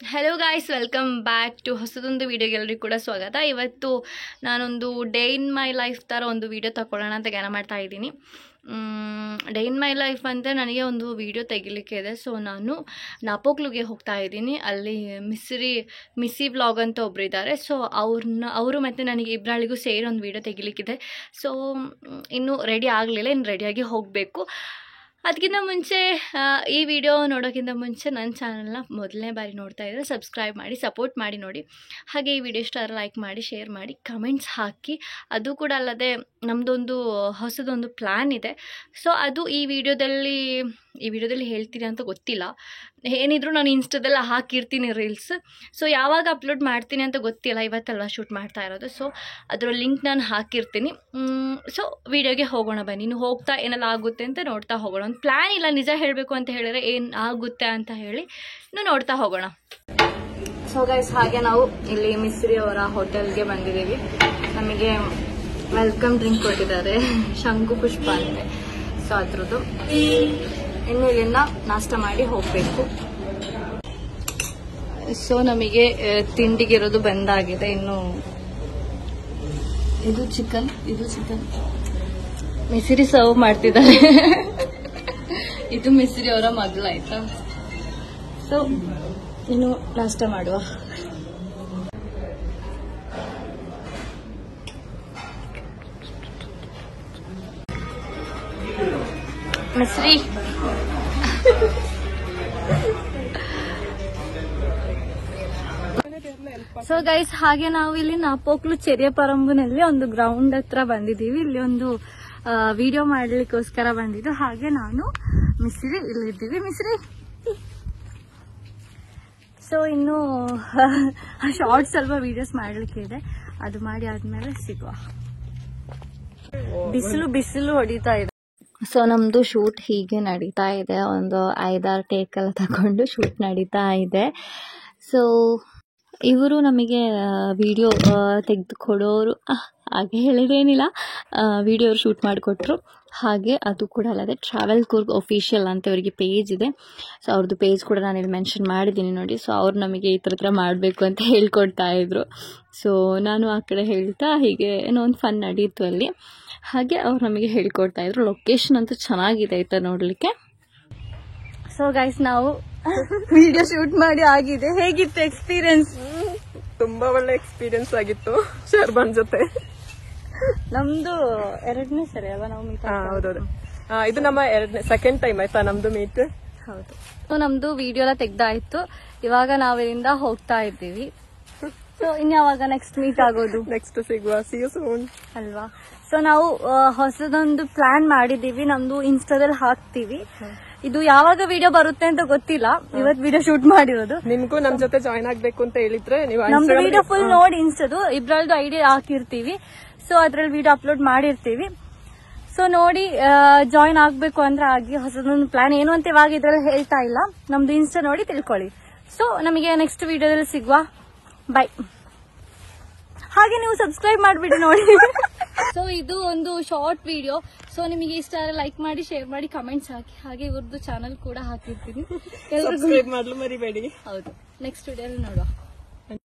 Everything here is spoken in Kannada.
Hello guys, welcome back to ಹೊಸದೊಂದು ವೀಡಿಯೋಗೆ ಎಲ್ಲರಿಗೂ ಕೂಡ ಸ್ವಾಗತ. ಇವತ್ತು ನಾನೊಂದು ಡೇ ಇನ್ ಮೈ ಲೈಫ್ ಥರ ಒಂದು ವೀಡಿಯೋ ತಗೊಳ್ಳೋಣ ಅಂತ ಜ್ಞಾನ ಮಾಡ್ತಾ ಇದ್ದೀನಿ. ಡೇ ಇನ್ ಮೈ ಲೈಫ್ ಅಂತ ನನಗೆ ಒಂದು ವೀಡಿಯೋ ತೆಗಿಲಿಕ್ಕೆ ಇದೆ. ಸೊ ನಾನು ನಾಪೋಕ್ಲುಗೆ ಹೋಗ್ತಾ ಇದ್ದೀನಿ. ಅಲ್ಲಿ ಮಿಸ್ಸಿ ವ್ಲಾಗ್ ಅಂತ ಒಬ್ರು ಇದ್ದಾರೆ. ಸೊ ಅವರು ಮತ್ತು ನನಗೆ ಇಬ್ಬರಿಗೂ ಸೇರಿ ಒಂದು ವೀಡಿಯೋ ತೆಗಿಲಿಕ್ಕಿದೆ. ಸೊ ಇನ್ನೂ ರೆಡಿ ಆಗಲಿಲ್ಲ, ಇನ್ನು ರೆಡಿಯಾಗಿ ಹೋಗಬೇಕು. ಅದಕ್ಕಿಂತ ಮುಂಚೆ ಈ ವಿಡಿಯೋ ನೋಡೋಕ್ಕಿಂತ ಮುಂಚೆ ನನ್ನ ಚಾನಲ್ನ ಮೊದಲನೇ ಬಾರಿ ನೋಡ್ತಾ ಇದ್ದರೆ ಸಬ್ಸ್ಕ್ರೈಬ್ ಮಾಡಿ, ಸಪೋರ್ಟ್ ಮಾಡಿ ನೋಡಿ. ಹಾಗೆ ಈ ವಿಡಿಯೋ ಇಷ್ಟ ಲೈಕ್ ಮಾಡಿ, ಶೇರ್ ಮಾಡಿ, ಕಮೆಂಟ್ಸ್ ಹಾಕಿ. ಅದು ಕೂಡ ಅಲ್ಲದೆ ನಮ್ಮದೊಂದು ಹೊಸದೊಂದು ಪ್ಲ್ಯಾನ್ ಇದೆ. ಸೊ ಅದು ಈ ವಿಡಿಯೋದಲ್ಲಿ ಹೇಳ್ತೀನಿ ಅಂತ ಗೊತ್ತಿಲ್ಲ. ಏನಿದ್ರು ನಾನು ಇನ್ಸ್ಟಾದೆಲ್ಲ ಹಾಕಿರ್ತೀನಿ ರೀಲ್ಸ್. ಸೊ ಯಾವಾಗ ಅಪ್ಲೋಡ್ ಮಾಡ್ತೀನಿ ಅಂತ ಗೊತ್ತಿಲ್ಲ, ಇವತ್ತಲ್ವ ಶೂಟ್ ಮಾಡ್ತಾ ಇರೋದು. ಸೊ ಅದರ ಲಿಂಕ್ ನಾನು ಹಾಕಿರ್ತೀನಿ. ಸೊ ವಿಡಿಯೋಗೆ ಹೋಗೋಣ ಬನ್ನಿ. ಇನ್ನು ಹೋಗ್ತಾ ಏನೆಲ್ಲ ಆಗುತ್ತೆ ಅಂತ ನೋಡ್ತಾ ಹೋಗೋಣ. ಒಂದು ಪ್ಲ್ಯಾನ್ ಇಲ್ಲ, ನಿಜ ಹೇಳಬೇಕು ಅಂತ ಹೇಳಿದ್ರೆ ಏನು ಆಗುತ್ತೆ ಅಂತ ಹೇಳಿ ಇನ್ನು ನೋಡ್ತಾ ಹೋಗೋಣ. ಸೊ ಗೈಸ್, ಹಾಗೆ ನಾವು ಇಲ್ಲಿ ಮಿಸ್ರಿ ಅವರ ಹೋಟೆಲ್ಗೆ ಬಂದಿದ್ದೀವಿ. ನಮಗೆ ವೆಲ್ಕಮ್ ಡ್ರಿಂಕ್ ಕೊಟ್ಟಿದ್ದಾರೆ, ಶಂಕು ಪುಷ್ಪ ಅಂತೆ. ಸೊ ಅದ್ರದ್ದು ಇನ್ನು ಇಲ್ಲಿಂದ ನಾಷ್ಟ ಮಾಡಿ ಹೋಗಬೇಕು. ಸೊ ನಮಗೆ ತಿಂಡಿಗಿರೋದು ಬಂದಾಗಿದೆ. ಇನ್ನು ಇದು ಚಿಕನ್ ಮಿಸ್ರಿ ಸರ್ವ್ ಮಾಡ್ತಿದ್ದಾರೆ. ಇದು ಮಿಸ್ರಿ ಅವರ ಮಗಳು, ಆಯ್ತಾ? ಸೊ ಇನ್ನು ನಾಷ್ಟ ಮಾಡುವ. ಮಿಸ್ರಿ ಸೊ ಗೈಸ್, ಹಾಗೆ ನಾವು ಇಲ್ಲಿ ನಾಪೋಕ್ಲು ಚೆರಿಯಪರಂಬುನಲ್ಲಿ ಒಂದು ಗ್ರೌಂಡ್ ಹತ್ರ ಬಂದಿದ್ದೀವಿ. ಇಲ್ಲಿ ಒಂದು ವಿಡಿಯೋ ಮಾಡ್ಲಿಕ್ಕೋಸ್ಕರ ಬಂದಿದ್ದು. ಹಾಗೆ ನಾನು ಮಿಸ್ರಿ ಇಲ್ಲಿದ್ದೀವಿ. ಮಿಸ್ರಿ, ಸೊ ಇನ್ನು ಶಾರ್ಟ್ಸ್ ಸ್ವಲ್ಪ ವಿಡಿಯೋಸ್ ಮಾಡ್ಲಿಕ್ಕೆ ಇದೆ. ಅದು ಮಾಡಿ ಆದ್ಮೇಲೆ ಸಿಗುವ. ಬಿಸಿಲು ಹೊಡಿತಾ ಇದೆ. ಸೊ ನಮ್ದು ಶೂಟ್ ಹೀಗೆ ನಡೀತಾ ಇದೆ. ಒಂದು 5-6 ಟೇಕ್ ಎಲ್ಲ ತಗೊಂಡು ಶೂಟ್ ನಡೀತಾ ಇದೆ. ಸೊ ಇವರು ನಮಗೆ ವಿಡಿಯೋ ತೆಗೆದು ಕೊಡೋರು, ಹಾಗೆ ಹೇಳಿದೇನಿಲ್ಲ, ವಿಡಿಯೋ ಶೂಟ್ ಮಾಡಿಕೊಟ್ರು. ಹಾಗೆ ಅದು ಕೂಡ ಅಲ್ಲದೆ ಟ್ರಾವೆಲ್ ಕೂರ್ಗ್ ಅಫಿಷಿಯಲ್ ಅಂತ ಅವರಿಗೆ ಪೇಜ್ ಇದೆ. ಸೊ ಅವ್ರದ್ದು ಪೇಜ್ ಕೂಡ ನಾನು ಇಲ್ಲಿ ಮೆನ್ಷನ್ ಮಾಡಿದ್ದೀನಿ ನೋಡಿ. ಸೊ ಅವ್ರು ನಮಗೆ ಈ ಥರ ಮಾಡಬೇಕು ಅಂತ ಹೇಳ್ಕೊಡ್ತಾ ಇದ್ರು. ಸೊ ನಾನು ಆ ಕಡೆ ಹೇಳ್ತಾ ಹೀಗೆ ಏನೋ ಒಂದು ಫನ್ ನಡೀತು ಅಲ್ಲಿ. ಹಾಗೆ ಅವ್ರು ನಮಗೆ ಹೇಳ್ಕೊಡ್ತಾ ಇದ್ರು. ಲೊಕೇಶನ್ ಅಂತೂ ಚೆನ್ನಾಗಿದೆ ಆಯ್ತಾ ನೋಡಲಿಕ್ಕೆ. ಸೊ ಗೈಸ್, ನಾವು ವಿಡಿಯೋ ಶೂಟ್ ಮಾಡಿ ಆಗಿದೆ. ಹೇಗಿತ್ತು ಎಕ್ಸ್ಪೀರಿಯನ್ಸ್? ತುಂಬಾ ಒಳ್ಳೆ ಎಕ್ಸ್ಪೀರಿಯನ್ಸ್ ಆಗಿತ್ತು ಶರ್ಬನ್ ಜೊತೆ. ನಮ್ದು 2ನೇ ಸರಿ ಅಲ್ವಾ ನಾವು ಮೀಟ್? ಹೌದೌದು, ಇದು ನಮ್ಮ ಸೆಕೆಂಡ್ ಟೈಮ್ ಆಯ್ತಾ ನಮ್ದು ಮೀಟ್. ಹೌದು. ಸೊ ನಮ್ದು ವಿಡಿಯೋ ಎಲ್ಲ ತೆಗ್ದಾಯ್ತು. ಇವಾಗ ನಾವಿಲ್ಲಿಂದ ಹೋಗ್ತಾ ಇದ್ದೀವಿ. ಸೊ ಇನ್ಯಾವಾಗ ನೆಕ್ಸ್ಟ್ ಮೀಟ್ ಆಗೋದು? ನೆಕ್ಸ್ಟ್ ಸಿಗುವ, see you soon ಅಲ್ವಾ? ಸೊ ನಾವು ಹೊಸದೊಂದು ಪ್ಲಾನ್ ಮಾಡಿದೀವಿ. ನಮ್ದು ಇನ್ಸ್ಟಾದಲ್ಲಿ ಹಾಕ್ತಿವಿ. ಇದು ಯಾವಾಗ ವಿಡಿಯೋ ಬರುತ್ತೆ ಅಂತ ಗೊತ್ತಿಲ್ಲ. ಇವತ್ತು ವಿಡಿಯೋ ಶೂಟ್ ಮಾಡಿರೋದು. ನಿಮ್ಗೂ ನಮ್ ಜೊತೆ ಜಾಯ್ನ್ ಆಗ್ಬೇಕು ಅಂತ ಹೇಳಿದ್ರೆ ನೀವು ನಮ್ದು ವಿಡಿಯೋ ಫುಲ್ ನೋಡಿ ಇನ್ಸ್ಟಾದು ಇಬ್ರಲ್ದು ಐಡಿ ಹಾಕಿರ್ತೀವಿ. ಸೊ ಅದ್ರಲ್ಲಿ ವಿಡಿಯೋ ಅಪ್ಲೋಡ್ ಮಾಡಿರ್ತೀವಿ. ಸೊ ನೋಡಿ ಜಾಯ್ನ್ ಆಗ್ಬೇಕು ಅಂದ್ರೆ ಆಗಿ. ಹೊಸದೊಂದು ಪ್ಲಾನ್ ಏನು ಅಂತ ಇವಾಗ ಇದ್ರಲ್ಲಿ ಹೇಳ್ತಾ ಇಲ್ಲ. ನಮ್ದು ಇನ್ಸ್ಟಾ ನೋಡಿ ತಿಳ್ಕೊಳ್ಳಿ. ಸೊ ನಮಗೆ ನೆಕ್ಸ್ಟ್ ವಿಡಿಯೋದಲ್ಲಿ ಸಿಗುವ. ಬೈ. ಹಾಗೆ ನೀವು ಸಬ್ಸ್ಕ್ರೈಬ್ ಮಾಡ್ಬಿಡಿ ನೋಡಿ. ಸೊ ಇದು ಒಂದು ಶಾರ್ಟ್ ವಿಡಿಯೋ. ಸೊ ನಿಮಗೆ ಇಷ್ಟ ಆದರೆ ಲೈಕ್ ಮಾಡಿ, ಶೇರ್ ಮಾಡಿ, ಕಮೆಂಟ್ಸ್ ಹಾಕಿ. ಹಾಗೆ ಇವ್ರದ್ದು ಚಾನಲ್ ಕೂಡ ಹಾಕಿರ್ತೀನಿ. ಸಬ್ಸ್ಕ್ರೈಬ್ ಮಾಡಲು ಮರಿಬೇಡಿ. ಹೌದು, ನೆಕ್ಸ್ಟ್ ವಿಡಿಯೋದಲ್ಲಿ ನೋಡುವ.